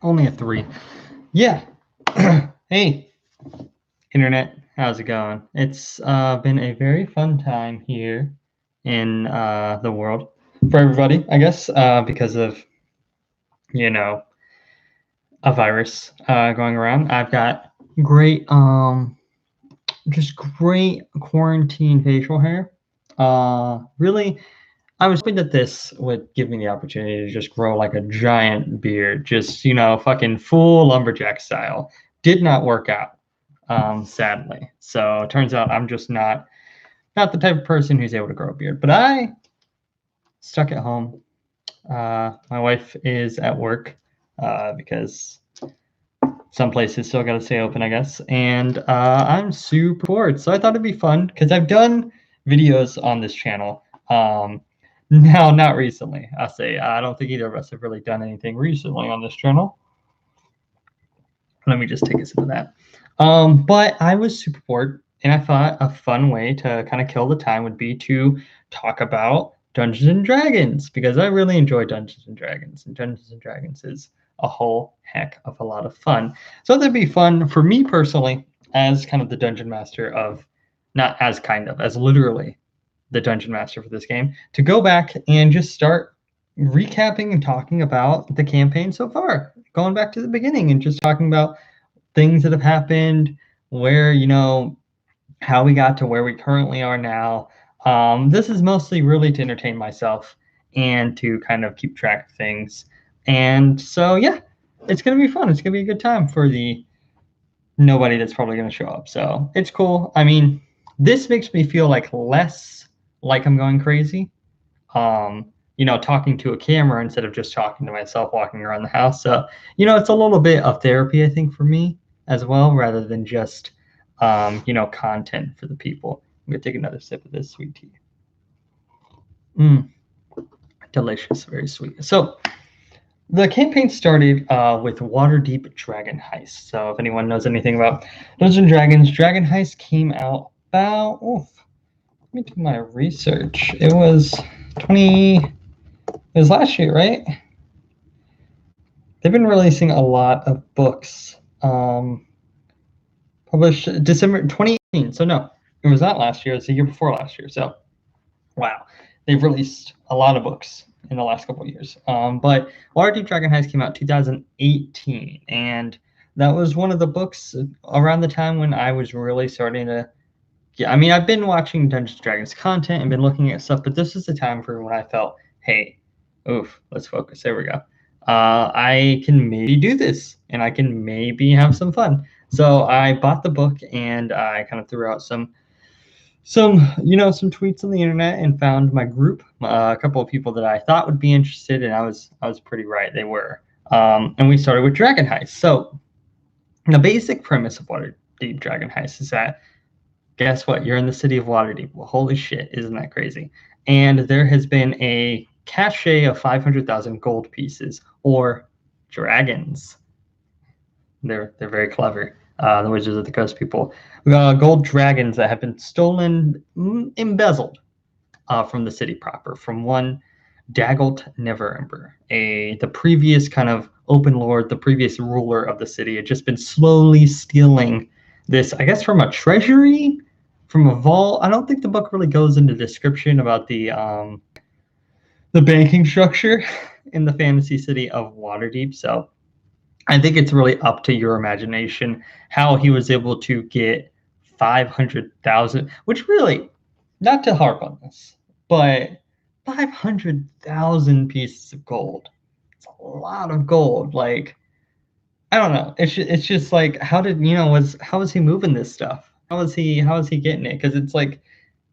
Only a 3. Yeah. Hey, internet, how's it going? It's been a very fun time here in the world for everybody, I guess, because of, you know, a virus going around. I've got great, just great quarantine facial hair. Really, I was hoping that this would give me the opportunity to just grow like a giant beard, just, fucking full lumberjack style. Did not work out, sadly. So it turns out I'm just not the type of person who's able to grow a beard. But I stuck at home. My wife is at work because some places still got to stay open, I guess. And I'm super bored. So I thought it'd be fun because I've done videos on this channel. Now, not recently. I'll say I don't think either of us have really done anything recently on this channel. Let me just take a sip of that. But I was super bored, and I thought a fun way to kind of kill the time would be to talk about Dungeons and Dragons because I really enjoy Dungeons and Dragons, and Dungeons and Dragons is a whole heck of a lot of fun. So that'd be fun for me personally, as kind of the dungeon master of, not as kind of, as literally the dungeon master for this game, to go back and just start recapping and talking about the campaign so far, going back to the beginning and just talking about things that have happened, where, how we got to where we currently are now. This is mostly really to entertain myself and to kind of keep track of things. And so, yeah, it's going to be fun. It's going to be a good time for the nobody that's probably going to show up. So it's cool. I mean, this makes me feel like less like I'm going crazy. Talking to a camera instead of just talking to myself walking around the house. So, it's a little bit of therapy, I think, for me as well, rather than just, content for the people. I'm going to take another sip of this sweet tea. Delicious, very sweet. So, the campaign started with Waterdeep Dragon Heist. So, if anyone knows anything about Dungeons and Dragons, Dragon Heist came out about, let me do my research. It was last year, right? They've been releasing a lot of books. Published December 2018. So no, it was not last year. It was the year before last year. So wow, they've released a lot of books in the last couple of years. But Waterdeep Dragon Heist came out 2018, and that was one of the books around the time when I was really starting to. Yeah, I mean, I've been watching Dungeons and Dragons content and been looking at stuff, but this is the time for when I felt, hey, let's focus. There we go. I can maybe do this, and I can maybe have some fun. So I bought the book, and I kind of threw out some tweets on the internet and found my group, a couple of people that I thought would be interested, and I was pretty right. They were. And we started with Dragon Heist. So the basic premise of Waterdeep Dragon Heist is that, guess what? You're in the city of Waterdeep. Well, holy shit, isn't that crazy? And there has been a cache of 500,000 gold pieces, or dragons. They're very clever. The Wizards of the Coast people. Gold dragons that have been stolen, embezzled from the city proper, from one Daggelt Neverember, the previous kind of open lord, the previous ruler of the city, had just been slowly stealing this, I guess, from a treasury, from a vault. I don't think the book really goes into description about the banking structure in the fantasy city of Waterdeep. So I think it's really up to your imagination how he was able to get 500,000, which really, not to harp on this, but 500,000 pieces of gold. It's a lot of gold. Like, I don't know. It's just like, how was he moving this stuff? How is he getting it? Because it's like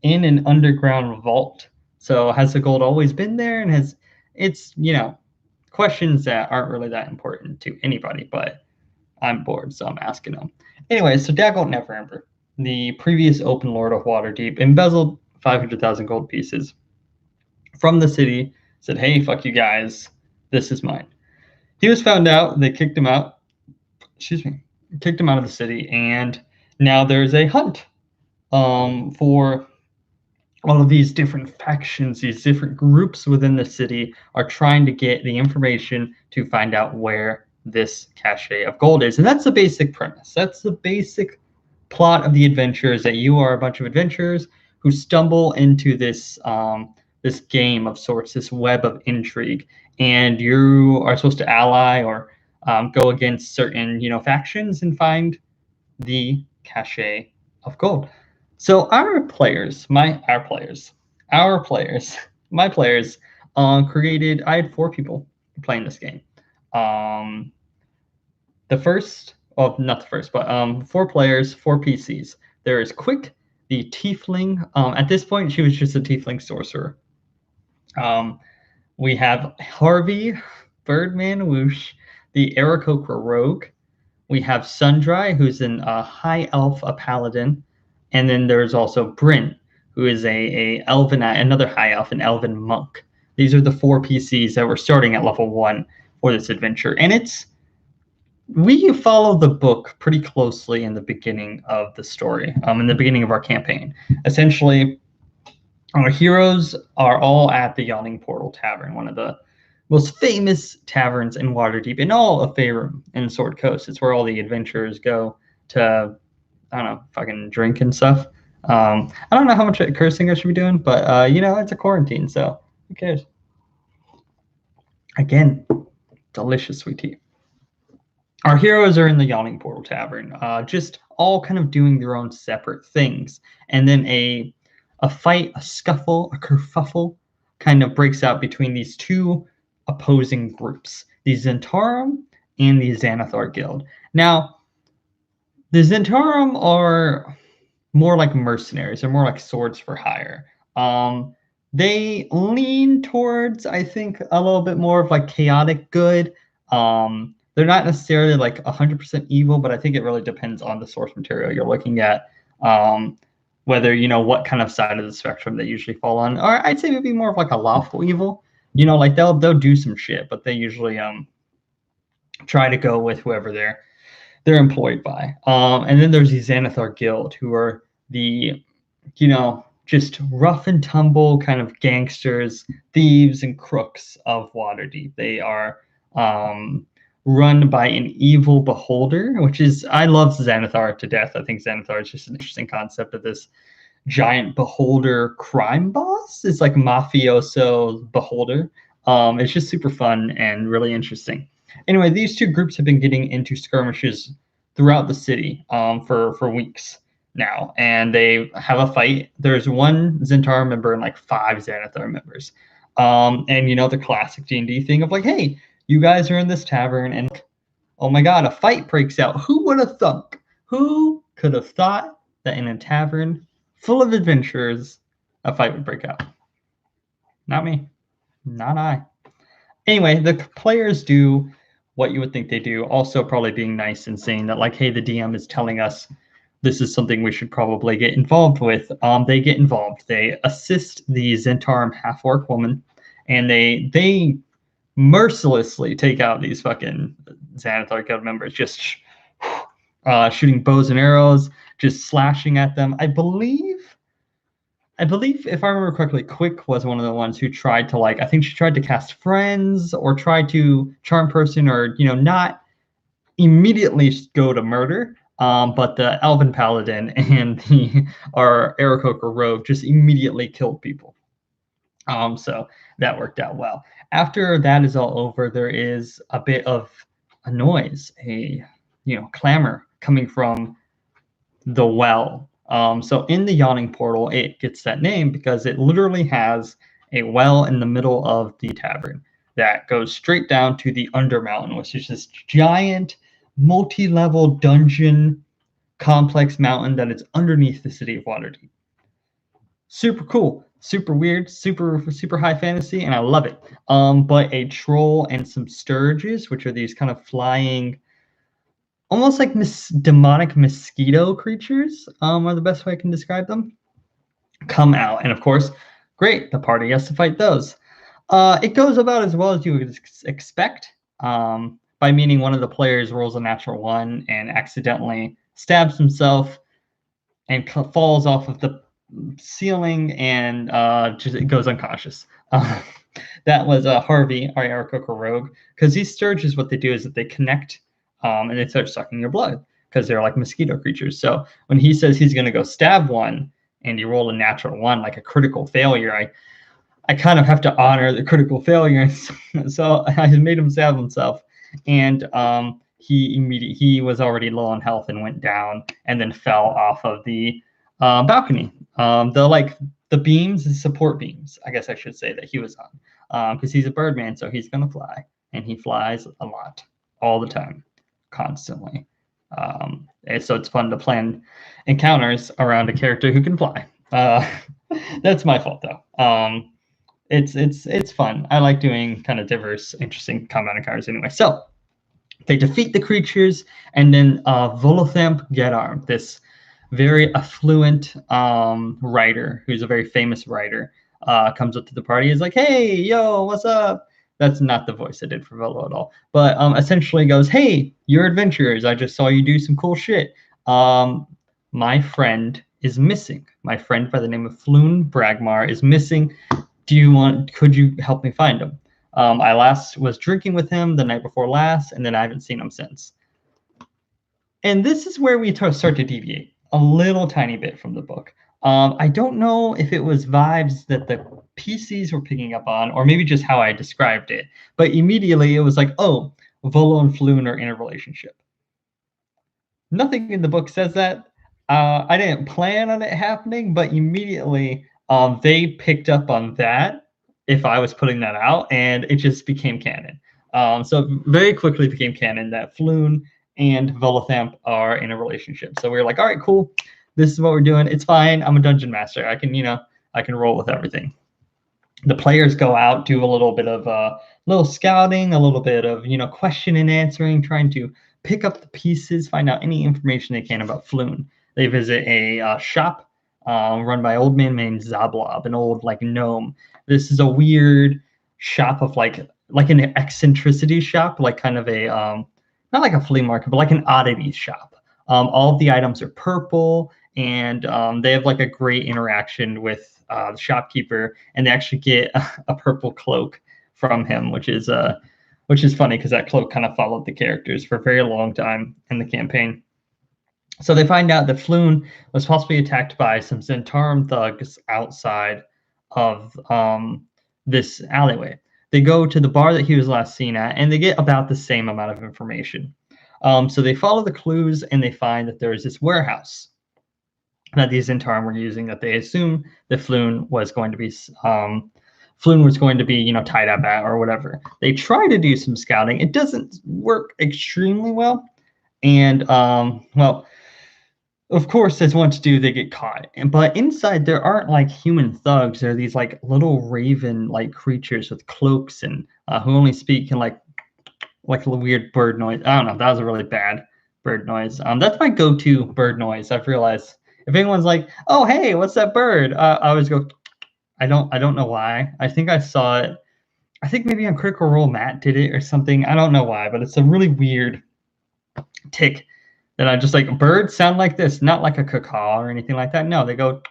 in an underground vault. So has the gold always been there? And it's questions that aren't really that important to anybody, but I'm bored, so I'm asking them. Anyway, so Daggelt Neverember, the previous open lord of Waterdeep, embezzled 500,000 gold pieces from the city, said, hey, fuck you guys, this is mine. He was found out, they kicked him out of the city, and now there's a hunt for all of these different factions, these different groups within the city are trying to get the information to find out where this cache of gold is. And that's the basic premise. That's the basic plot of the adventure, is that you are a bunch of adventurers who stumble into this this game of sorts, this web of intrigue, and you are supposed to ally or go against certain factions and find the cache of gold. So my players created. I had 4 people playing this game. The first, well, not the first, but 4 players, 4 PCs. There is Quick, the Tiefling. At this point, she was just a Tiefling sorcerer. We have Harvey, Birdman Whoosh, the Aarakocra Rogue. We have Sundry, who's an High Elf, a Paladin. And then there's also Bryn, who is another High Elf, an Elven Monk. These are the 4 PCs that were starting at level 1 for this adventure. And we follow the book pretty closely in the beginning of the story, in the beginning of our campaign. Essentially, our heroes are all at the Yawning Portal Tavern, one of the most famous taverns in Waterdeep, in all of Faerun and Sword Coast. It's where all the adventurers go to, I don't know, fucking drink and stuff. I don't know how much cursing I should be doing, but it's a quarantine, so who cares? Again, delicious sweet tea. Our heroes are in the Yawning Portal Tavern, just all kind of doing their own separate things. And then a fight, a scuffle, a kerfuffle kind of breaks out between these 2 opposing groups, the Zentarum and the Xanathar Guild. Now, the Zentarum are more like mercenaries. They're more like swords for hire. They lean towards, I think, a little bit more of like chaotic good. They're not necessarily like 100% evil, but I think it really depends on the source material you're looking at, whether what kind of side of the spectrum they usually fall on. Or I'd say maybe more of like a lawful evil. Like they'll do some shit, but they usually try to go with whoever they're employed by. And then there's the Xanathar Guild, who are the just rough and tumble kind of gangsters, thieves, and crooks of Waterdeep. They are run by an evil beholder, which is, I love Xanathar to death. I think Xanathar is just an interesting concept of this giant beholder crime boss. It's like mafioso beholder. It's just super fun and really interesting. Anyway, these 2 groups have been getting into skirmishes throughout the city for weeks now, and they have a fight. There's 1 Zentarum member and like 5 Xanathar members. And the classic D&D thing of like, hey, you guys are in this tavern, and oh my god, a fight breaks out. Who would have thunk? Who could have thought that in a tavern full of adventurers, a fight would break out? Not me. Not I. Anyway, the players do what you would think they do, also probably being nice and saying that, like, hey, the DM is telling us this is something we should probably get involved with. They get involved. They assist the Zentarum half-orc woman, and they mercilessly take out these fucking Xanathar Guild members, just shooting bows and arrows, just slashing at them. I believe, if I remember correctly, Quick was one of the ones who tried to, I think she tried to cast Friends or tried to charm person, or, not immediately go to murder. But the Elven Paladin and our Aarakocra Rogue just immediately killed people. So that worked out well. After that is all over, there is a bit of a noise, a clamor coming from the well. So in the Yawning Portal, it gets that name because it literally has a well in the middle of the tavern that goes straight down to the Undermountain, which is this giant multi-level dungeon complex mountain that is underneath the city of Waterdeep. Super cool, super weird, super high fantasy, and I love it. But a troll and some sturges, which are these kind of flying, almost like demonic mosquito creatures, are the best way I can describe them, come out. And of course, great, the party has to fight those. It goes about as well as you would expect, by meaning one of the players rolls a natural 1 and accidentally stabs himself and falls off of the ceiling and just it goes unconscious. That was Harvey, our Aarakocra rogue, because these sturges, what they do is that they connect and they start sucking your blood because they're like mosquito creatures. So when he says he's going to go stab one and you roll a natural one, like a critical failure, I kind of have to honor the critical failure. So I made him stab himself. And he was already low on health and went down and then fell off of the balcony. The beams, the support beams, I guess I should say, that he was on, because he's a birdman, so he's gonna fly, and he flies a lot, all the time, constantly. And so it's fun to plan encounters around a character who can fly. That's my fault though. It's fun. I like doing kind of diverse, interesting combat encounters anyway. So they defeat the creatures, and then Volothamp Gedar, this very affluent writer, who's a very famous writer, comes up to the party. Is like, "Hey, yo, what's up?" That's not the voice I did for Volo at all, but essentially goes, "Hey, you're adventurers. I just saw you do some cool shit. My friend is missing. My friend by the name of Floon Bragmar is missing. Could you help me find him? I last was drinking with him the night before last, and then I haven't seen him since." And this is where we start to deviate a little tiny bit from the book. I don't know if it was vibes that the PCs were picking up on, or maybe just how I described it, but immediately it was like, oh, Volo and Floon are in a relationship. Nothing in the book says that. I didn't plan on it happening, but immediately they picked up on that if I was putting that out, and it just became canon. So it very quickly became canon that Floon and Volothamp are in a relationship. So we were like, all right, cool. This is what we're doing. It's fine. I'm a dungeon master. I can roll with everything. The players go out, do a little bit of little scouting, a little bit of question and answering, trying to pick up the pieces, find out any information they can about Floon. They visit a shop run by an old man named Zablob, an old gnome. This is a weird shop of like an eccentricity shop, like kind of a not like a flea market, but like an oddities shop. All of the items are purple, and they have like a great interaction with the shopkeeper, and they actually get a purple cloak from him, which is funny because that cloak kind of followed the characters for a very long time in the campaign. So they find out that Floon was possibly attacked by some Zentarum thugs outside of this alleyway. They go to the bar that he was last seen at, and they get about the same amount of information. So they follow the clues, and they find that there is this warehouse that these Zentarum were using, that they assume that Floon was going to be tied up at or whatever. They try to do some scouting. It doesn't work extremely well, and of course, as one to do, they get caught. But inside, there aren't like human thugs. They're these like little raven-like creatures with cloaks and who only speak in like a weird bird noise. I don't know. That was a really bad bird noise. That's my go-to bird noise. I've realized if anyone's like, "Oh, hey, what's that bird?" I always go. I don't know why. I think I saw it. I think maybe on Critical Role Matt did it or something. I don't know why, but it's a really weird tick. That I just like, birds sound like this, not like a cacaw or anything like that. No, they go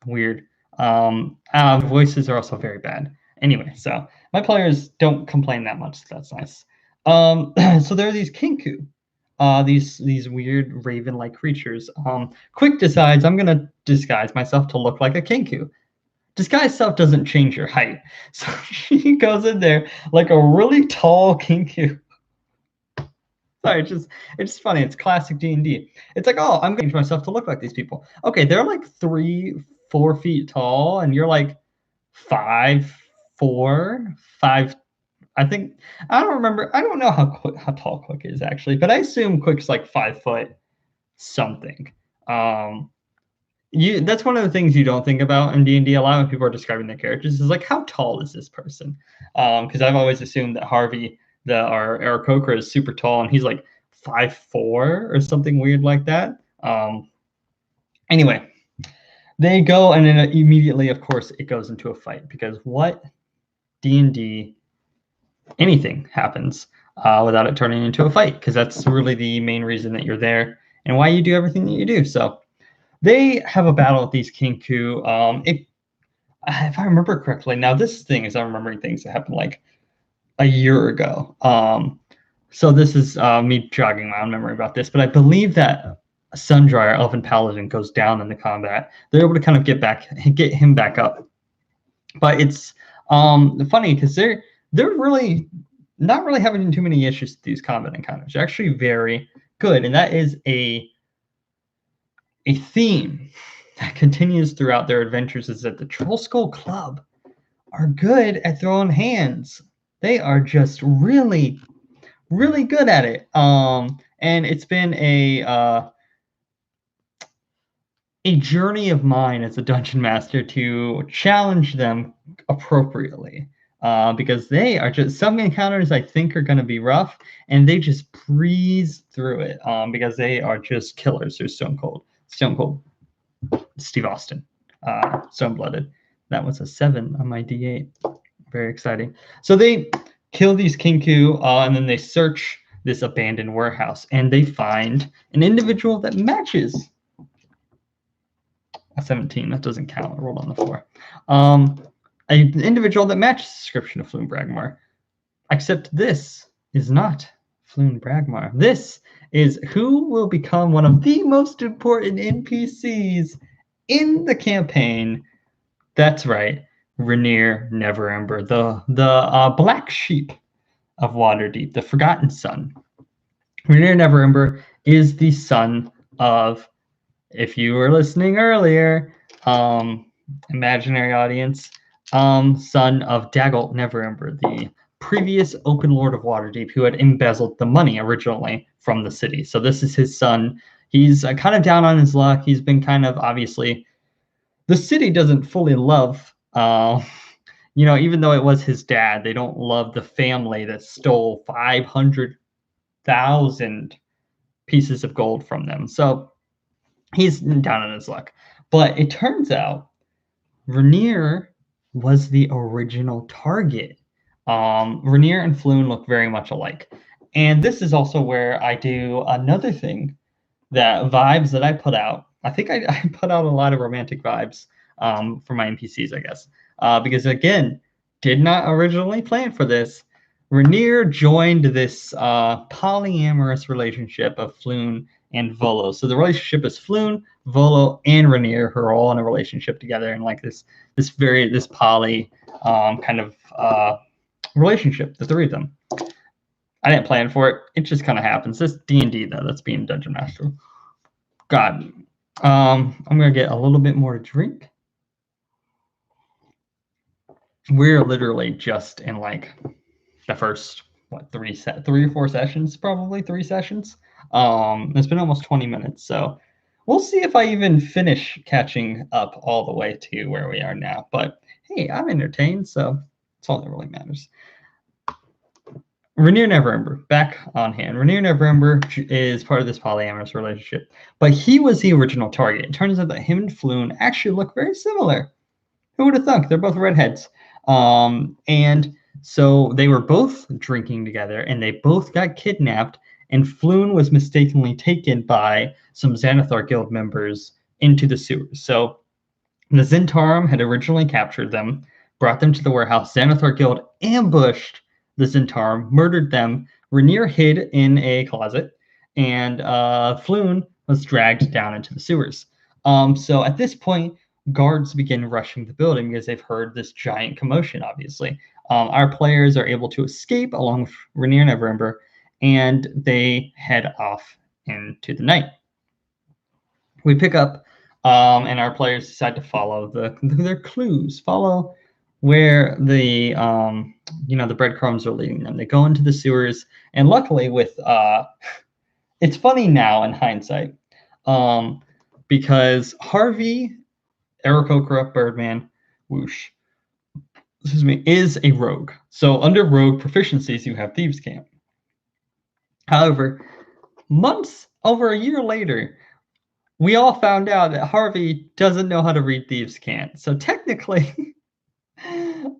weird. Voices are also very bad. Anyway, so my players don't complain that much. So that's nice. So there are these kinku, these weird raven-like creatures. Quick decides I'm gonna disguise myself to look like a kinku. Disguise self doesn't change your height, so she goes in there like a really tall kinku. Sorry, it's just funny. It's classic D&D. It's like, oh, I'm going to change myself to look like these people. Okay, they're like 3-4 feet tall, and you're like 5'4", 5. I think I don't remember. I don't know how tall Quick is actually, but I assume Quick's like 5 foot something. That's one of the things you don't think about in D&D a lot when people are describing their characters is like, how tall is this person? Because I've always assumed that Harvey, our Aarakocra, is super tall, and he's like 5'4" or something weird like that. Anyway, they go, and then immediately, of course, it goes into a fight, because what D&D, anything happens without it turning into a fight, because that's really the main reason that you're there and why you do everything that you do. So they have a battle with these Kinku. If I remember correctly, now this thing is I'm remembering things that happened like a year ago. So this is me jogging my own memory about this, but I believe that Sundryer, Elven Paladin, goes down in the combat. They're able to kind of get him back up. But it's funny because they're really not really having too many issues with these combat encounters. They're actually very good, and that is a theme that continues throughout their adventures. Is that the Troll Skull Club are good at throwing hands. They are just really, really good at it. And it's been a journey of mine as a dungeon master to challenge them appropriately. Because they are just some encounters I think are going to be rough, and they just breeze through it. Because they are just killers. They're stone cold. Steve Austin, Stone Blooded. That was a 7 on my D8. Very exciting. So they kill these Kinku, and then they search this abandoned warehouse, and they find an individual that matches a 17. That doesn't count. I rolled on the floor. An individual that matches the description of Floon Bragmar. Except this is not Floon Bragmar. This is who will become one of the most important NPCs in the campaign. That's right, Rainier Neverember, the black sheep of Waterdeep, the Forgotten Son. Rainier Neverember is the son of, if you were listening earlier, imaginary audience, son of Daggalt Neverember, the previous Open Lord of Waterdeep, who had embezzled the money originally from the city. So this is his son. He's kind of down on his luck. He's been kind of, obviously, the city doesn't fully love, even though it was his dad, they don't love the family that stole 500,000 pieces of gold from them. So he's down on his luck. But it turns out Rainier was the original target. Rainier and Floon look very much alike. And this is also where I do another thing, that vibes that I put out. I think I put out a lot of romantic vibes for my NPCs, I guess. Because, again, did not originally plan for this. Rainier joined this polyamorous relationship of Floon and Volo. So the relationship is Floon, Volo, and Rainier, who are all in a relationship together, and like this poly kind of relationship, the three of them. I didn't plan for it. It just kind of happens. This D&D, though, that's being Dungeon Master. God. I'm going to get a little bit more to drink. We're literally just in like the first, three or four sessions, probably 3 sessions. It's been almost 20 minutes, so we'll see if I even finish catching up all the way to where we are now. But hey, I'm entertained, so that's all that really matters. Rainier Neverember, back on hand. Rainier Neverember is part of this polyamorous relationship, but he was the original target. It turns out that him and Floon actually look very similar. Who would have thunk? They're both redheads. And so they were both drinking together, and they both got kidnapped, and Floon was mistakenly taken by some Xanathar Guild members into the sewers. So the Zhentarim had originally captured them, brought them to the warehouse. Xanathar Guild ambushed the Zhentarim, murdered them. Rainier hid in a closet, and Floon was dragged down into the sewers. So at this point, guards begin rushing the building because they've heard this giant commotion, obviously. Our players are able to escape along with Rainier Neverember, and they head off into the night. We pick up, and our players decide to follow their clues, follow where the the breadcrumbs are leading them. They go into the sewers, and luckily with it's funny now in hindsight, because Harvey, Aarakocra, Birdman, Whoosh, is a rogue. So under rogue proficiencies, you have Thieves' Cant. However, over a year later, we all found out that Harvey doesn't know how to read Thieves' Cant. So technically,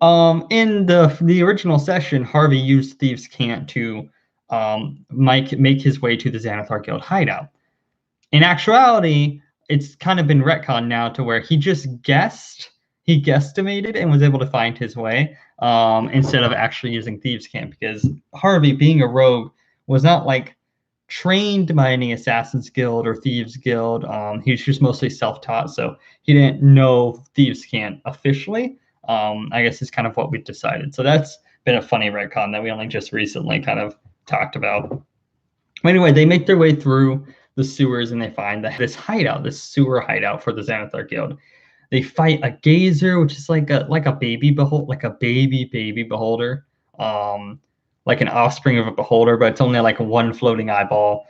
in the original session, Harvey used Thieves' Cant to make his way to the Xanathar Guild hideout. In actuality, it's kind of been retconned now to where he guesstimated and was able to find his way, instead of actually using thieves' camp, because Harvey, being a rogue, was not like trained by any Assassin's Guild or Thieves Guild. He was just mostly self-taught, so he didn't know Thieves Camp officially. I guess is kind of what we decided. So that's been a funny retcon that we only just recently kind of talked about. Anyway, they make their way through the sewers and they find this hideout, this sewer hideout for the Xanathar Guild. They fight a gazer, which is like a baby baby beholder, like an offspring of a beholder, but it's only like one floating eyeball.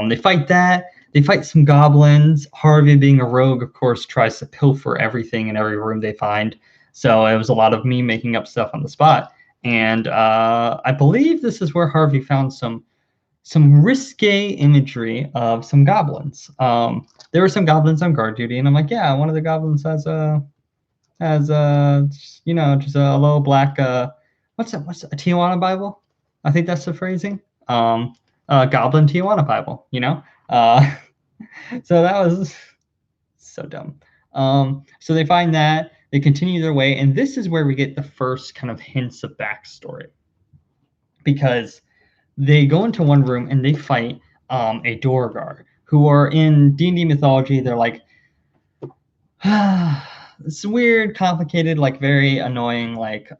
They fight that. They fight some goblins. Harvey, being a rogue, of course, tries to pilfer everything in every room they find. So it was a lot of me making up stuff on the spot. And I believe this is where Harvey found some risque imagery of some goblins. There were some goblins on guard duty, and I'm like, yeah, one of the goblins has just a little black what's a Tijuana Bible? I think that's the phrasing. Goblin Tijuana Bible, so that was so dumb. So they find that, they continue their way, and this is where we get the first kind of hints of backstory, because they go into one room and they fight a Dorgar, who are in D&D mythology. They're like it's weird, complicated, like very annoying, like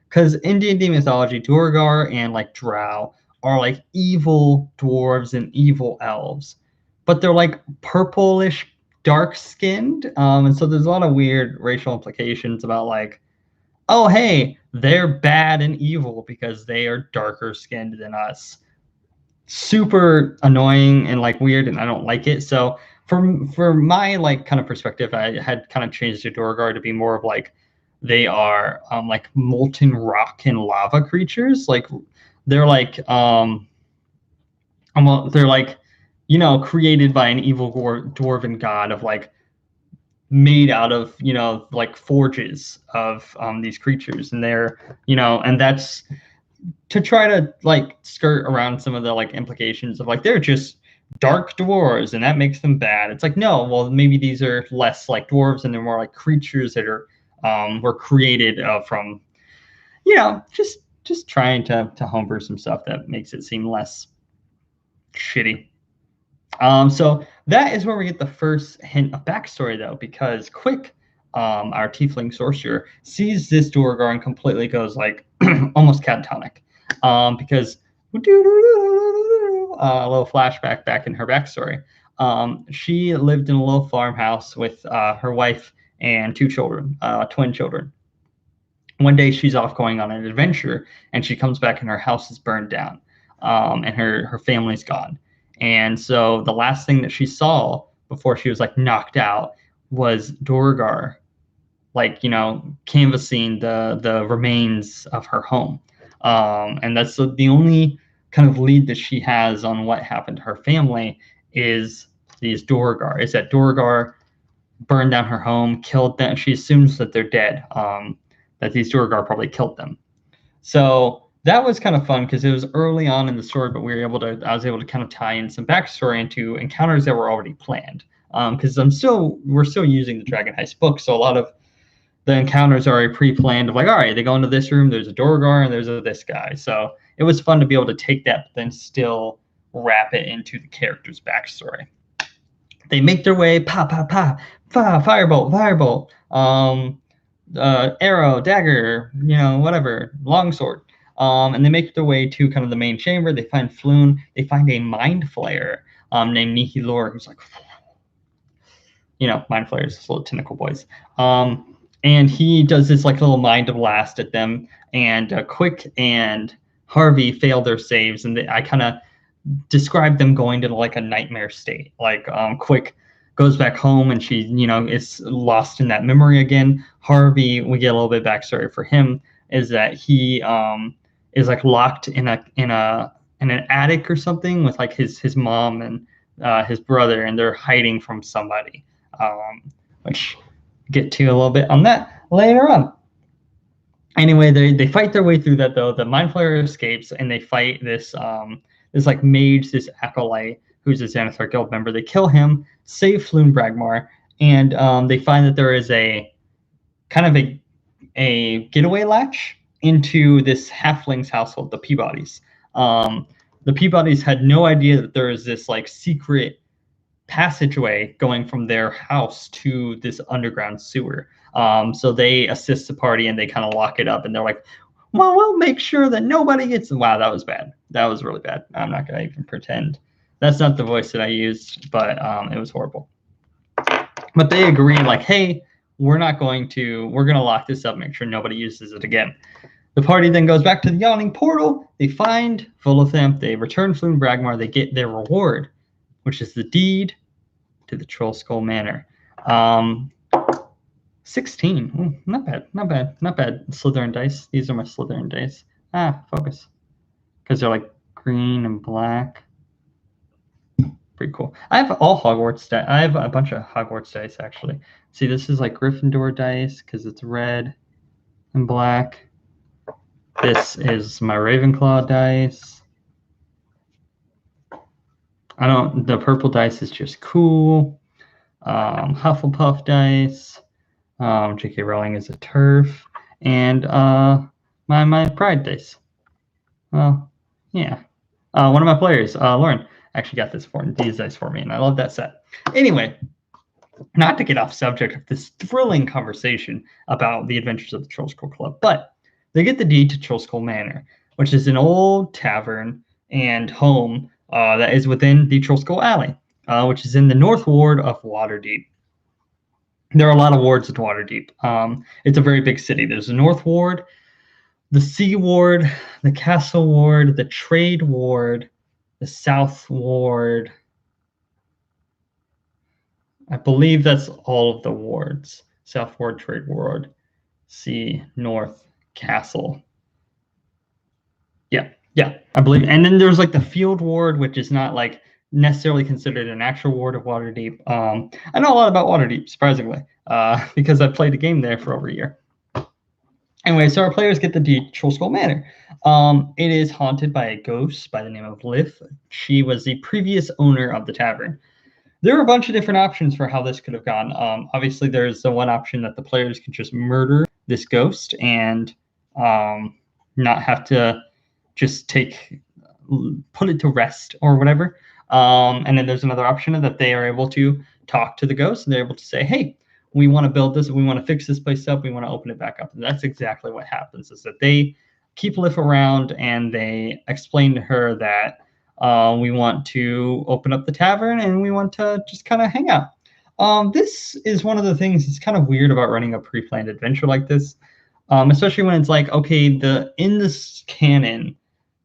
because in D&D mythology, Dorgar and like Drow are like evil dwarves and evil elves, but they're like purplish, dark-skinned, and so there's a lot of weird racial implications about like, oh, hey, they're bad and evil because they are darker skinned than us. Super annoying and like weird, and I don't like it. So for my like kind of perspective, I had kind of changed the Dorgar to be more of like they are like molten rock and lava creatures. Like they're like they're like created by an evil dwarven god of like made out of like forges of these creatures, and they're and that's to try to like skirt around some of the like implications of like they're just dark dwarves and that makes them bad. It's like, no, well, maybe these are less like dwarves and they're more like creatures that are were created from just trying to homebrew some stuff that makes it seem less shitty. So that is where we get the first hint of backstory, though, because Quick, our tiefling sorcerer, sees this Dorgar and completely goes like almost catatonic, because a little flashback back in her backstory. She lived in a little farmhouse with her wife and two children, twin children. One day she's off going on an adventure, and she comes back and her house is burned down, and her family's gone. And so the last thing that she saw before she was like knocked out was Dorgar, like, canvassing the remains of her home. And that's the only kind of lead that she has on what happened to her family is these Dorgar. Is that Dorgar burned down her home, killed them. She assumes that they're dead, that these Dorgar probably killed them. So that was kind of fun because it was early on in the story, but I was able to kind of tie in some backstory into encounters that were already planned. Because we're still using the Dragon Heist book, so a lot of the encounters are already pre-planned of like, all right, they go into this room, there's a Dorgar, and there's this guy. So it was fun to be able to take that, but then still wrap it into the character's backstory. They make their way, firebolt, arrow, dagger, whatever, longsword. And they make their way to kind of the main chamber. They find Floon. They find a mind flayer named Nihilor, who's like, mind flayers, those little tentacle boys. And he does this like little mind blast at them. And Quick and Harvey fail their saves, and I kind of describe them going to like a nightmare state. Like Quick goes back home and she, is lost in that memory again. Harvey, we get a little bit of backstory for him, is that he is like locked in an attic or something with like his mom and his brother, and they're hiding from somebody, which get to a little bit on that later on. Anyway, they fight their way through that, though. The mind flayer escapes, and they fight this like mage, this acolyte who's a Xanathar Guild member. They kill him, save Floon Bragmar, and they find that there is a kind of a getaway latch into this halfling's household, the Peabodys. The Peabodys had no idea that there is this like secret passageway going from their house to this underground sewer. So they assist the party and they kind of lock it up, and they're like, well, we'll make sure that nobody gets. Wow, that was bad. That was really bad. I'm not gonna even pretend. That's not the voice that I used, but it was horrible. But they agree, like, hey, we're gonna lock this up, make sure nobody uses it again. The party then goes back to the Yawning Portal. They find Volothamp. They return Floon Bragmar. They get their reward, which is the deed to the Troll Skull Manor. 16. Ooh, not bad. Slytherin dice. These are my Slytherin dice. Focus. Because they're like green and black. Pretty cool. I have all Hogwarts dice. I have a bunch of Hogwarts dice, actually. See, this is like Gryffindor dice because it's red and black. This is my Ravenclaw dice. The purple dice is just cool. Hufflepuff dice. J.K. Rowling is a turf. And my Pride dice. Well, yeah. One of my players, Lauren, actually got these dice for me, and I love that set. Anyway, not to get off subject of this thrilling conversation about the adventures of the Troll Skull Club, but they get the deed to Troll Skull Manor, which is an old tavern and home that is within the Troll Skull Alley, which is in the North Ward of Waterdeep. There are a lot of wards in Waterdeep. It's a very big city. There's the North Ward, the Sea Ward, the Castle Ward, the Trade Ward, the South Ward. I believe that's all of the wards. South Ward, Trade Ward, Sea, North, Castle. Yeah, I believe. And then there's like the Field Ward, which is not like necessarily considered an actual ward of Waterdeep. I know a lot about Waterdeep, surprisingly, because I've played a game there for over a year. Anyway, so our players get the deed to Troll Skull Manor. It is haunted by a ghost by the name of Lith. She was the previous owner of the tavern. There are a bunch of different options for how this could have gone. Obviously, there's the one option that the players can just murder this ghost and not have to just put it to rest or whatever. And then there's another option that they are able to talk to the ghost, and they're able to say, hey, we want to build this, we want to fix this place up, we want to open it back up. And that's exactly what happens, is that they keep Liv around and they explain to her that we want to open up the tavern and we want to just kind of hang out. This is one of the things that's kind of weird about running a pre-planned adventure like this, especially when it's like, okay, in this canon,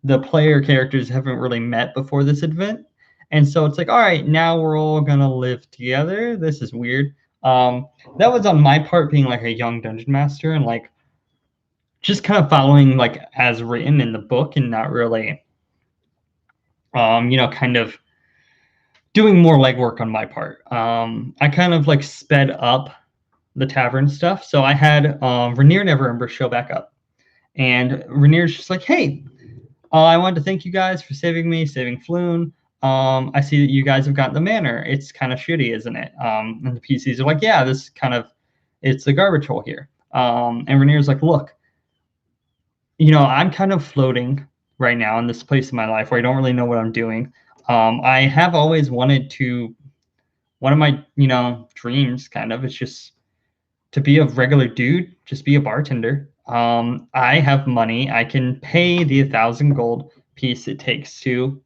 the player characters haven't really met before this event. And so it's like, all right, now we're all going to live together. This is weird. That was on my part, being like a young dungeon master and like just kind of following like as written in the book and not really, kind of doing more legwork on my part. I kind of like sped up the tavern stuff. So I had Rainier and Everember show back up. And Rainier's just like, hey, I wanted to thank you guys for saving me, saving Floon. I see that you guys have gotten the manor. It's kind of shitty, isn't it? And the PCs are like, yeah, it's a garbage hole here. And Rainier's like, look, I'm kind of floating right now in this place in my life where I don't really know what I'm doing. I have always wanted one of my, dreams kind of is just to be a regular dude, just be a bartender. I have money. I can pay the 1,000 gold piece it takes to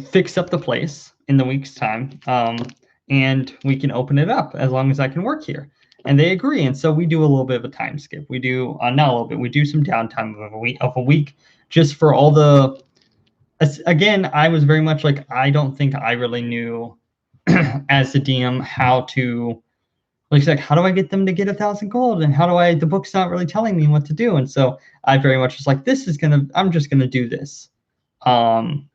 fix up the place in the week's time. And we can open it up as long as I can work here. And they agree. And so we do a little bit of a time skip. We do, not a little bit, we do some downtime of a week just for all the, again, I was very much like, I don't think I really knew as the DM how to, like, how do I get them to get 1,000 gold? And the book's not really telling me what to do. And so I very much was like, I'm just going to do this. And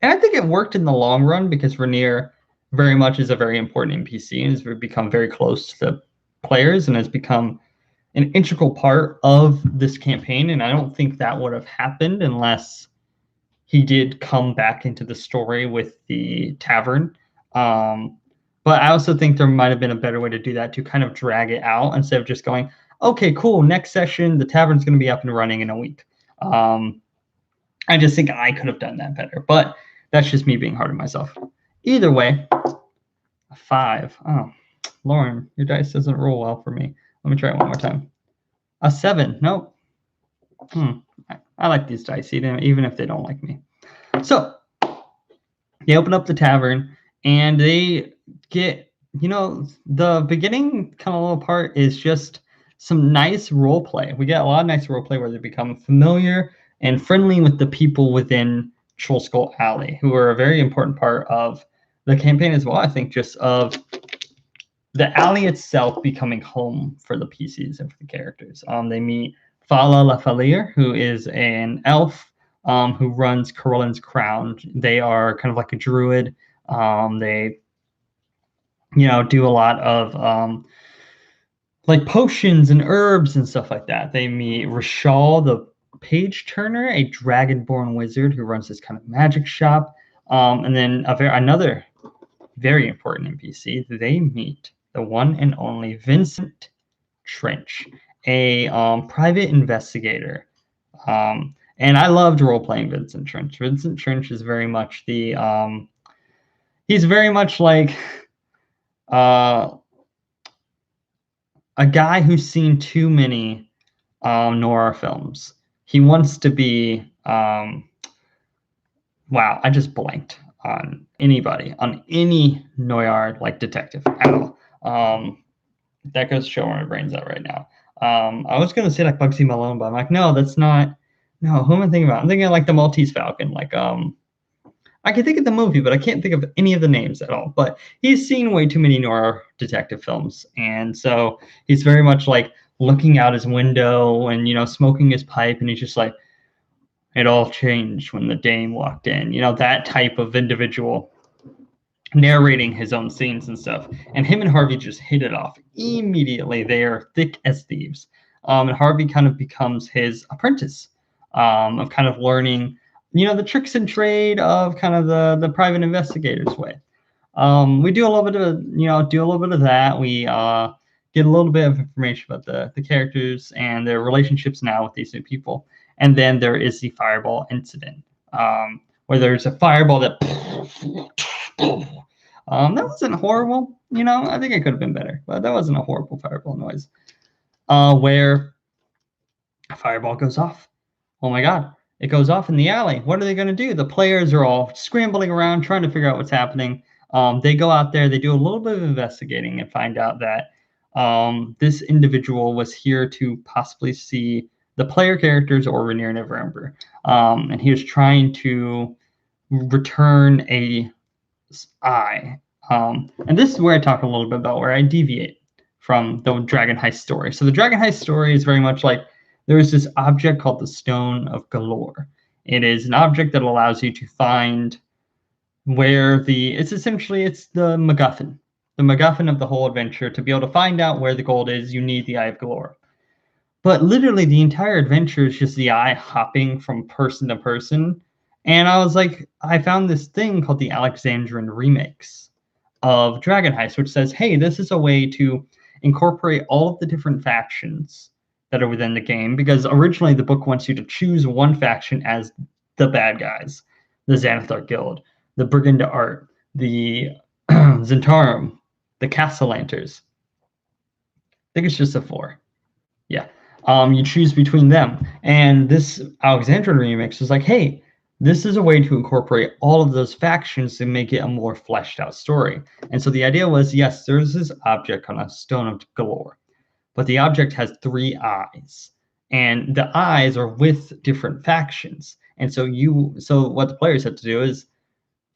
I think it worked in the long run because Rainier very much is a very important NPC and has become very close to the players and has become an integral part of this campaign. And I don't think that would have happened unless he did come back into the story with the tavern. But I also think there might have been a better way to do that, to kind of drag it out instead of just going, okay, cool, next session, the tavern's going to be up and running in a week. I just think I could have done that better, but that's just me being hard on myself. Either way, a 5. Oh, Lauren, your dice doesn't roll well for me. Let me try it one more time. A 7. Nope. I like these dice, even if they don't like me. So they open up the tavern, and they get, the beginning kind of little part is just some nice role play. We get a lot of nice role play where they become familiar and friendly with the people within Troll Skull Alley, who are a very important part of the campaign as well. I think just of the alley itself becoming home for the PCs and for the characters. They meet Fala Lafalier, who is an elf who runs Corellin's Crown. They are kind of like a druid. They, do a lot of like potions and herbs and stuff like that. They meet Rashal, the page turner, a dragonborn wizard who runs this kind of magic shop. And then another very important NPC. They meet the one and only Vincent Trench, a private investigator. And I loved role-playing Vincent Trench. Vincent Trench is very much he's very much like a guy who's seen too many noir films. He wants to be, wow, I just blanked on any noir like detective at all. That goes to show where my brain's at right now. I was gonna say like Bugsy Malone, but I'm like, no, that's not. No, who am I thinking about? I'm thinking of like the Maltese Falcon. Like, I can think of the movie, but I can't think of any of the names at all. But he's seen way too many noir detective films, and so he's very much like looking out his window and smoking his pipe, and he's just like, it all changed when the dame walked in. That type of individual, narrating his own scenes and stuff. And him and Harvey just hit it off immediately. They are thick as thieves. And Harvey kind of becomes his apprentice, of kind of learning, the tricks and trade of kind of the private investigator's way. We do a little bit of that. We get a little bit of information about the characters and their relationships now with these new people. And then there is the fireball incident, where there's a fireball that that wasn't horrible. I think it could have been better, but that wasn't a horrible fireball noise. Where a fireball goes off. Oh my God, it goes off in the alley. What are they going to do? The players are all scrambling around trying to figure out what's happening. They go out there, they do a little bit of investigating and find out that this individual was here to possibly see the player characters or Rainier Neverember. And he was trying to return a eye. And this is where I talk a little bit about where I deviate from the Dragon Heist story. So the Dragon Heist story is very much like there is this object called the Stone of Galore. It is an object that allows you to find where it's the MacGuffin of the whole adventure. To be able to find out where the gold is, you need the Eye of Galore. But literally the entire adventure is just the eye hopping from person to person. And I was like, I found this thing called the Alexandrian Remakes of Dragon Heist, which says, hey, this is a way to incorporate all of the different factions that are within the game, because originally the book wants you to choose one faction as the bad guys: the Xanathar Guild, the Brigand Art, the Zentarum, the Castellanters. I think it's just the 4. Yeah. You choose between them. And this Alexandrian Remix is like, hey, this is a way to incorporate all of those factions to make it a more fleshed out story. And so the idea was, yes, there's this object on a Stone of Galore, but the object has 3 eyes, and the eyes are with different factions. And so what the players have to do is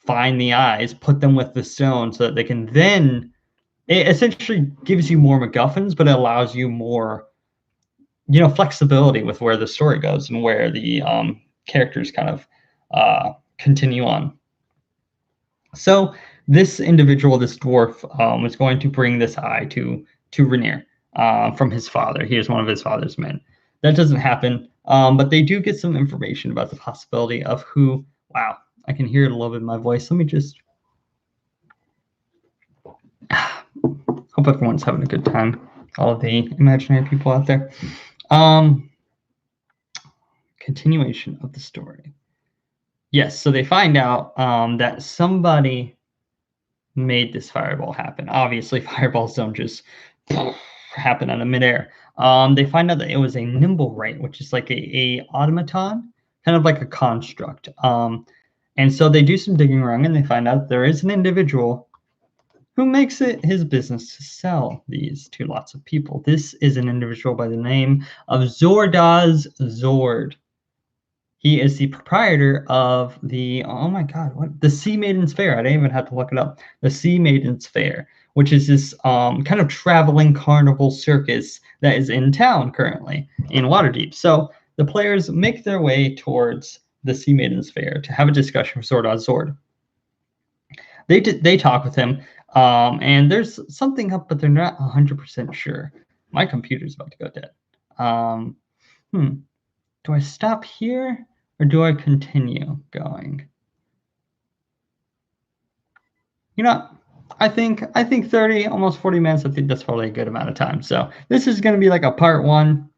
find the eyes, put them with the stone, so that they can then, it essentially gives you more MacGuffins, but it allows you more, flexibility with where the story goes and where the characters kind of continue on. So this individual, this dwarf, was going to bring this eye to Rainier from his father. He is one of his father's men. That doesn't happen, but they do get some information about the possibility of who Wow, I can hear it a little bit in my voice. Let me just hope everyone's having a good time. All of the imaginary people out there. Continuation of the story. Yes, so they find out that somebody made this fireball happen. Obviously, fireballs don't just happen out of midair. They find out that it was a nimble ray, which is like a automaton, kind of like a construct. And so they do some digging around and they find out there is an individual who makes it his business to sell these to lots of people. This is an individual by the name of Zordaz Zord. He is the proprietor of the, oh my God, what? The Sea Maidens Fair. I didn't even have to look it up. The Sea Maidens Fair, which is this kind of traveling carnival circus that is in town currently in Waterdeep. So the players make their way towards the Sea Maidens Fair to have a discussion with Zordaz Zord. They talk with him, and there's something up, but they're not 100% sure. My computer's about to go dead. Do I stop here or do I continue going? You know, I think 30, almost 40 minutes. I think that's probably a good amount of time. So this is going to be like a part 1.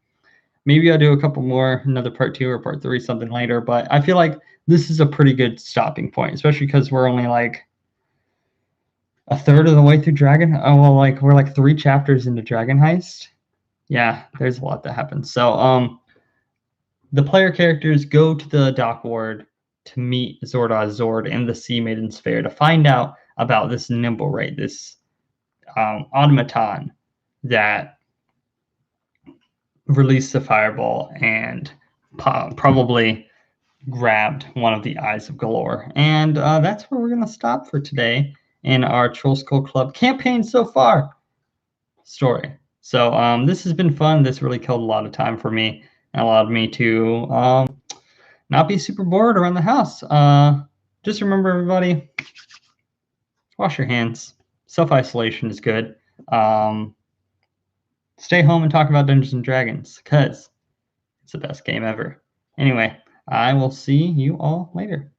Maybe I'll do a couple more, another part 2 or part 3, something later. But I feel like this is a pretty good stopping point, especially because we're only like a third of the way through Dragon. Oh, well, like we're like 3 chapters into Dragon Heist. Yeah, there's a lot that happens. So the player characters go to the dock ward to meet Zordaz Zord and the Sea Maidens Fair to find out about this nimble ray, this automaton that released the fireball and probably grabbed one of the Eyes of Galore. And that's where we're going to stop for today in our Troll Skull Club campaign so far story. So this has been fun. This really killed a lot of time for me and allowed me to not be super bored around the house. Just remember, everybody, wash your hands. Self-isolation is good. Stay home and talk about Dungeons and Dragons, because it's the best game ever. Anyway, I will see you all later.